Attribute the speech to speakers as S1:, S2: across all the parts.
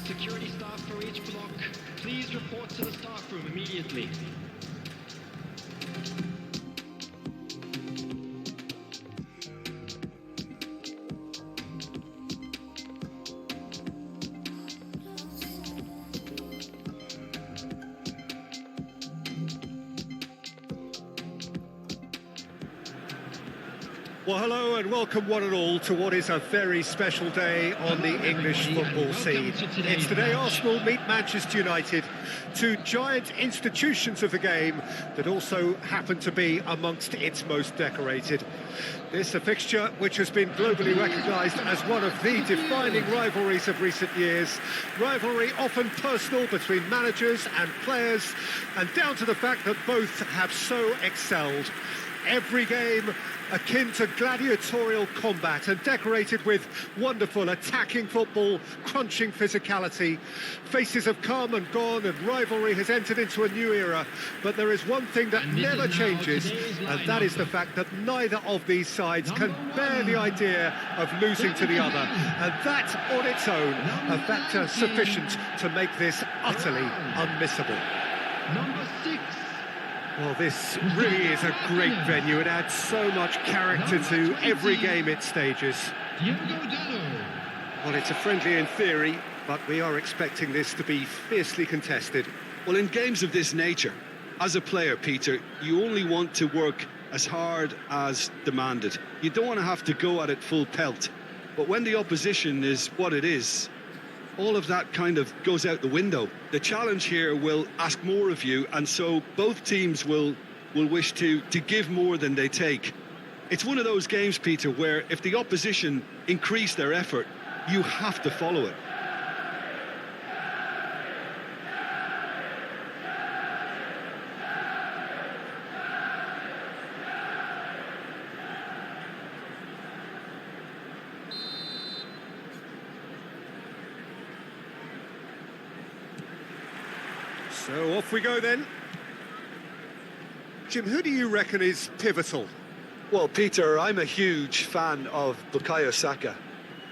S1: Security staff for each block, please report to the staff room immediately.
S2: Well, hello and welcome one and all to what is a very special day on the English football scene. It's today Arsenal meet Manchester United, two giant institutions of the game that also happen to be amongst its most decorated. This a fixture which has been globally recognised as one of the defining rivalries of recent years. Rivalry often personal between managers and players, and down to the fact that both have so excelled. Every game akin to gladiatorial combat and decorated with wonderful attacking football, crunching physicality. Faces have come and gone and rivalry has entered into a new era. But there is one thing that never changes, and that is the fact that neither of these sides can bear the idea of losing to the other. And that on its own, a factor sufficient to make this utterly unmissable.
S1: Number 6.
S2: Well, this really is a great venue. It adds so much character to every game it stages. Well, it's a friendly in theory, but we are expecting this to be fiercely contested.
S3: Well, in games of this nature, as a player, Peter, you only want to work as hard as demanded. You don't want to have to go at it full pelt. But when the opposition is what it is, all of that kind of goes out the window. The challenge here will ask more of you, and so both teams will wish to give more than they take. It's one of those games, Peter, where if the opposition increase their effort, you have to follow it.
S2: So off we go then. Jim, who do you reckon is pivotal?
S4: Well, Peter, I'm a huge fan of Bukayo Saka.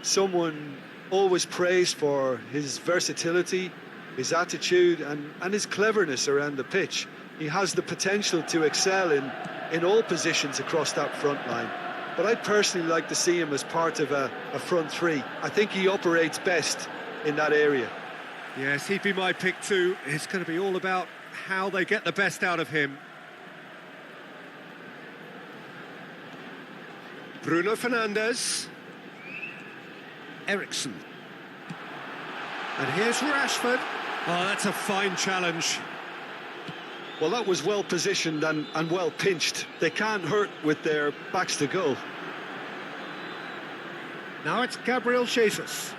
S4: Someone always praised for his versatility, his attitude and his cleverness around the pitch. He has the potential to excel in all positions across that front line. But I'd personally like to see him as part of a front three. I think he operates best in that area.
S2: Yes, he'd be my pick too. It's going to be all about how they get the best out of him. Bruno Fernandes. Ericsson. And here's Rashford. Oh, that's a fine challenge.
S4: Well, that was well positioned and well pinched. They can't hurt with their backs to goal.
S2: Now it's Gabriel Jesus.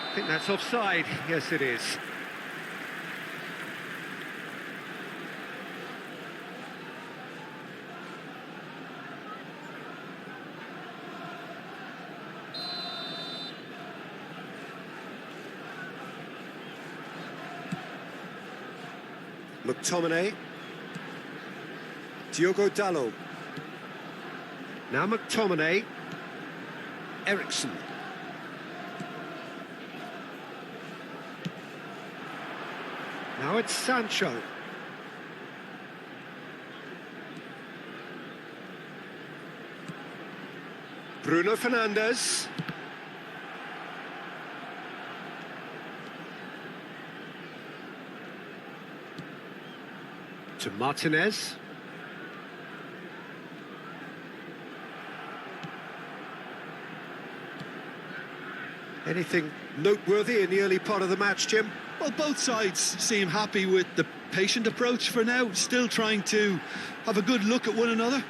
S2: I think that's offside. Yes, it is. McTominay. Diogo Dalot. Now McTominay. Ericsson. Now it's Sancho. Bruno Fernandes. To Martinez. Anything noteworthy in the early part of the match, Jim?
S3: Well, both sides seem happy with the patient approach for now, still trying to have a good look at one another.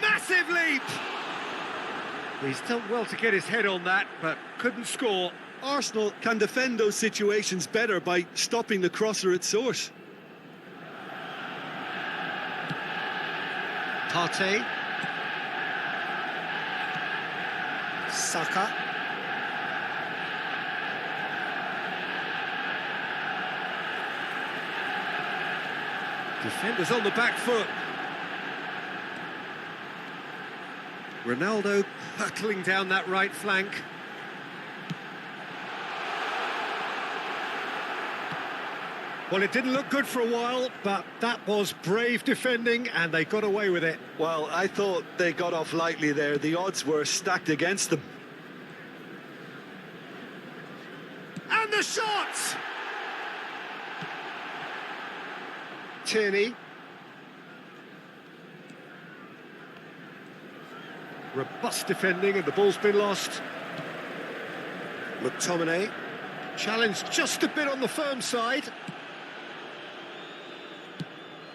S2: Massive leap! He's done well to get his head on that, but couldn't score.
S3: Arsenal can defend those situations better by stopping the crosser at source.
S2: Partey. Saka. Defenders on the back foot. Ronaldo hurtling down that right flank. Well, it didn't look good for a while, but that was brave defending, and they got away with it.
S4: Well, I thought they got off lightly there. The odds were stacked against them.
S2: And the shot! Tierney. Robust defending, and the ball's been lost. McTominay. Challenged just a bit on the firm side.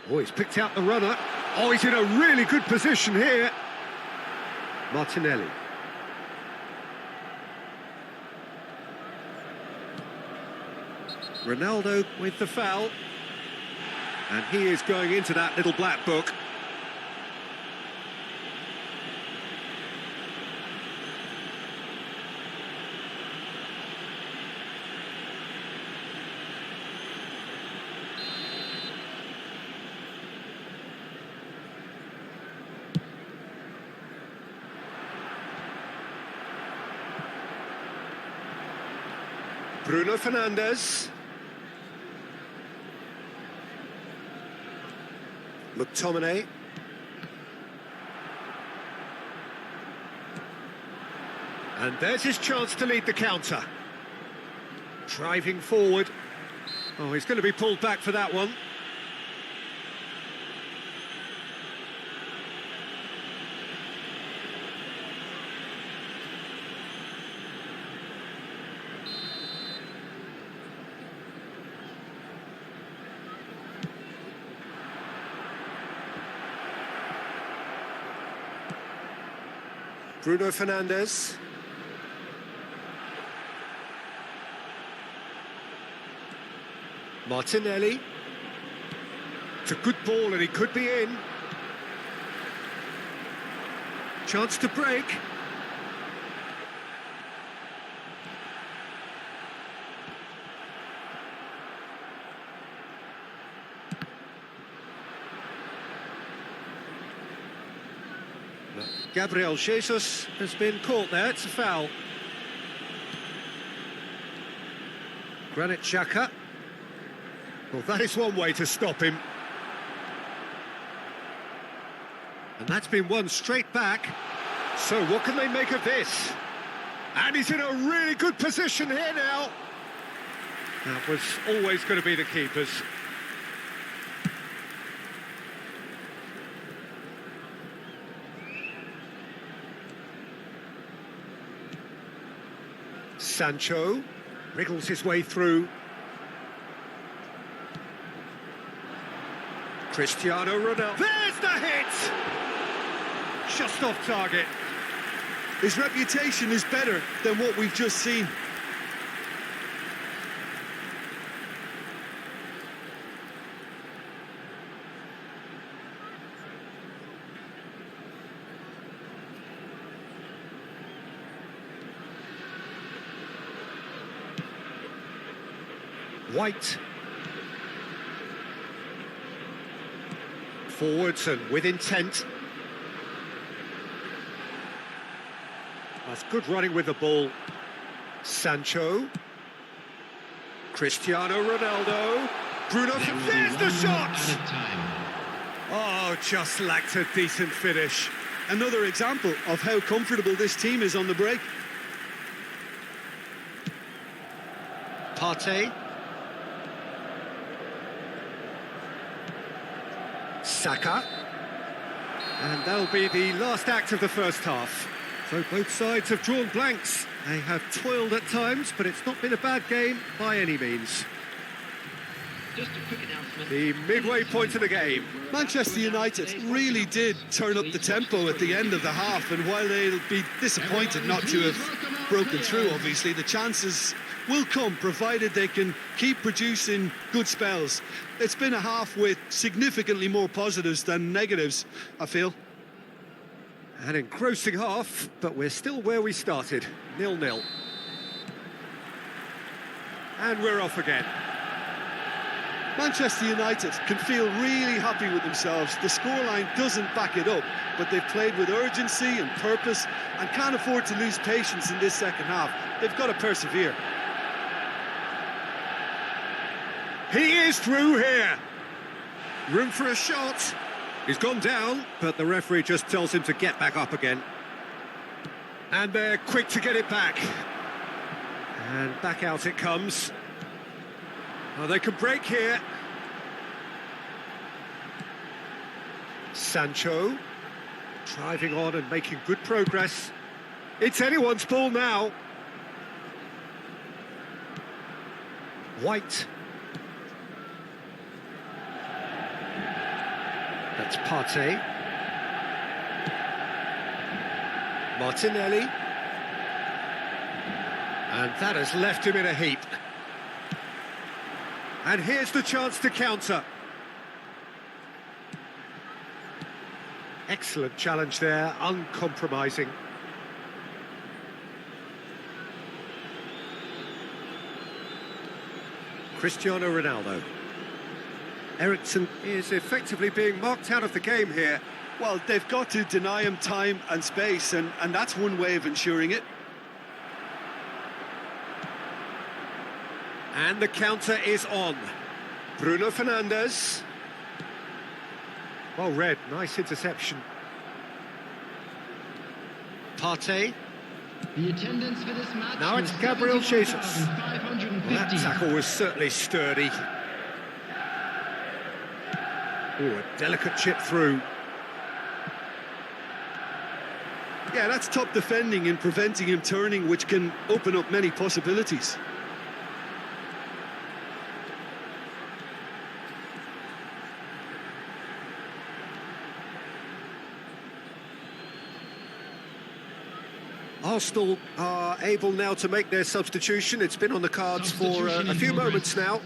S2: Oh, he's picked out the runner. Oh, he's in a really good position here. Martinelli. Ronaldo with the foul. And he is going into that little black book. Bruno Fernandes. McTominay. And there's his chance to lead the counter. Driving forward. Oh, he's going to be pulled back for that one. Bruno Fernandes. Martinelli. It's a good ball and he could be in. Chance to break. Gabriel Jesus has been caught there, it's a foul. Granit Xhaka. Well, that is one way to stop him. And that's been won straight back. So what can they make of this? And he's in a really good position here now. That was always going to be the keeper's. Sancho wriggles his way through. Cristiano Ronaldo. There's the hit! Just off target.
S3: His reputation is better than what we've just seen.
S2: White. Forwards and with intent. That's good running with the ball. Sancho. Cristiano Ronaldo. Bruno. There's the shot! Oh, just lacked a decent finish.
S3: Another example of how comfortable this team is on the break.
S2: Partey. Saka. And that'll be the last act of the first half. So both sides have drawn blanks. They have toiled at times, but it's not been a bad game by any means.
S1: Just a quick announcement.
S2: The midway point of the game.
S3: Manchester United really did turn up the tempo at the end of the half, and while they'll be disappointed not to have broken through, obviously, the chances will come, provided they can keep producing good spells. It's been a half with significantly more positives than negatives, I feel.
S2: An engrossing half, but we're still where we started, 0-0. And we're off again.
S3: Manchester United can feel really happy with themselves. The scoreline doesn't back it up, but they've played with urgency and purpose and can't afford to lose patience in this second half. They've got to persevere.
S2: He is through here. Room for a shot. He's gone down, but the referee just tells him to get back up again. And they're quick to get it back. And back out it comes. Oh, they can break here. Sancho, driving on and making good progress. It's anyone's ball now. White. That's Partey. Martinelli. And that has left him in a heap. And here's the chance to counter. Excellent challenge there, uncompromising. Cristiano Ronaldo. Eriksen is effectively being marked out of the game here.
S3: Well, they've got to deny him time and space, and that's one way of ensuring it.
S2: And the counter is on. Bruno Fernandes. Well read, nice interception. Partey.
S1: The attendance for this match.
S2: Now it's Gabriel Jesus. Well, that tackle was certainly sturdy. Oh, a delicate chip through.
S3: Yeah, that's top defending and preventing him turning, which can open up many possibilities.
S2: Arsenal are able now to make their substitution. It's been on the cards for a few moments now.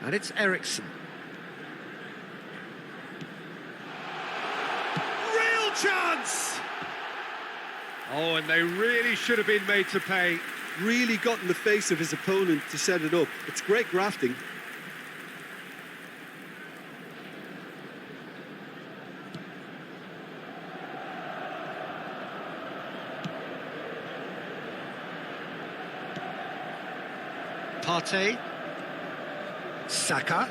S2: And it's Eriksen. Real chance! Oh, and they really should have been made to pay.
S3: Really got in the face of his opponent to set it up. It's great grafting.
S2: Partey. Saka.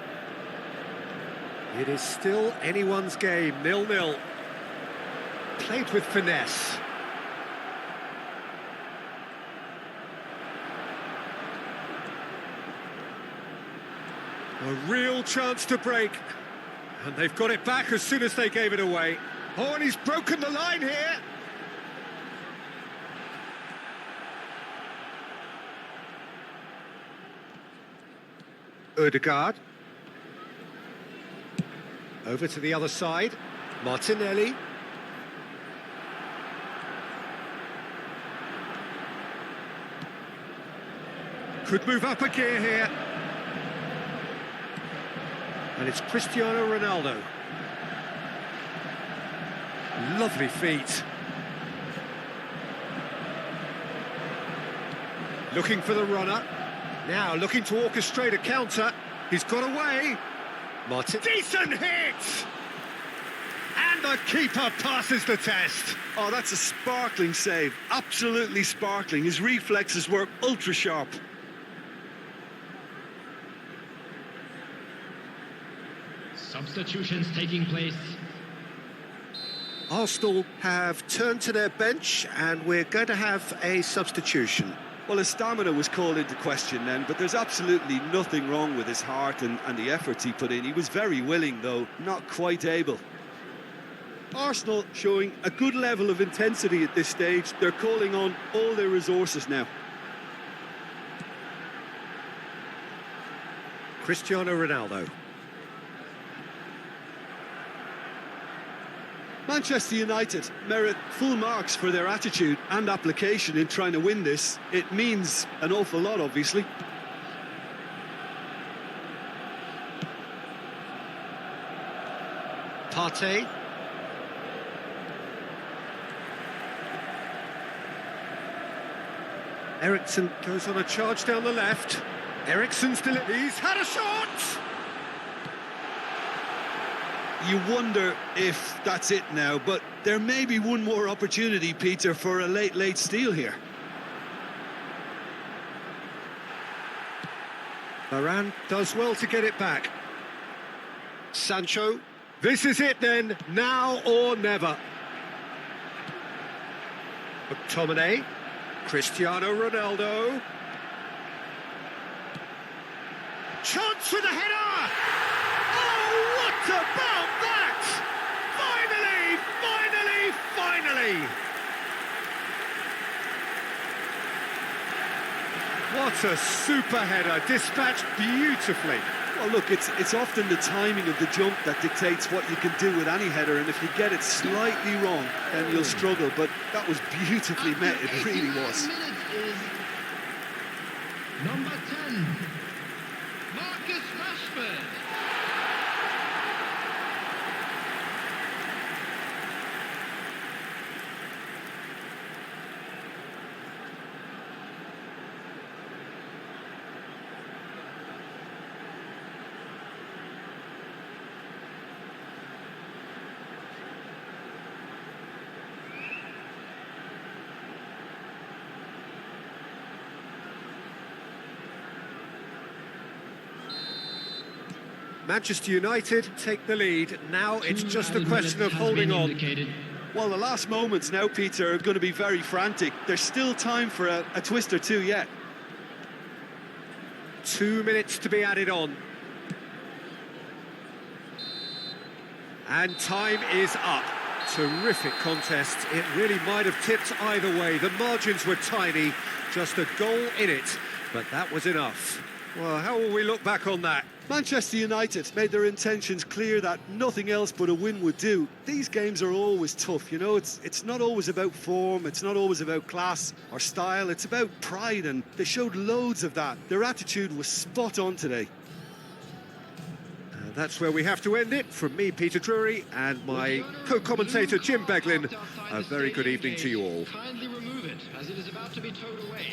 S2: It is still anyone's game, 0-0. Played with finesse. A real chance to break. And they've got it back as soon as they gave it away. Oh, and he's broken the line here. Odegaard. Over to the other side. Martinelli. Could move up a gear here. And it's Cristiano Ronaldo. Lovely feet. Looking for the runner. Now looking to orchestrate a counter. He's got away. Martin. Decent hit! And the keeper passes the test.
S3: Oh, that's a sparkling save. Absolutely sparkling. His reflexes were ultra sharp.
S1: Substitutions taking place.
S2: Arsenal have turned to their bench and we're going to have a substitution.
S3: Well, his stamina was called into question then, but there's absolutely nothing wrong with his heart and the efforts he put in. He was very willing, though, not quite able. Arsenal showing a good level of intensity at this stage. They're calling on all their resources now.
S2: Cristiano Ronaldo.
S3: Manchester United merit full marks for their attitude and application in trying to win this. It means an awful lot, obviously.
S2: Partey. Eriksen goes on a charge down the left. Eriksen's delivery. He's had a shot!
S3: you wonder if that's it now, but there may be one more opportunity, Peter, for a late steal here.
S2: Varane does well to get it back. Sancho. This is it then, now or never. McTominay. Cristiano Ronaldo. Chance for the header! Oh, what about that? Finally! What a super header, dispatched beautifully.
S3: Well, look, it's often the timing of the jump that dictates what you can do with any header, and if you get it slightly wrong, then you'll struggle. But that was beautifully met, it really was.
S1: Number 10, Marcus Rashford.
S2: Manchester United take the lead. Now it's just a question of holding on.
S3: Well, the last moments now, Peter, are going to be very frantic. There's still time for a twist or two yet.
S2: 2 minutes to be added on. And time is up. Terrific contest. It really might have tipped either way. The margins were tiny, just a goal in it, but that was enough. Well, how will we look back on that?
S3: Manchester United made their intentions clear that nothing else but a win would do. These games are always tough, you know, it's not always about form, it's not always about class or style, it's about pride, and they showed loads of that. Their attitude was spot on today.
S2: And that's where we have to end it. From me, Peter Drury, and my co-commentator, Jim Beglin, a very good evening to you all.
S1: Kindly remove it, as it is about to be towed away.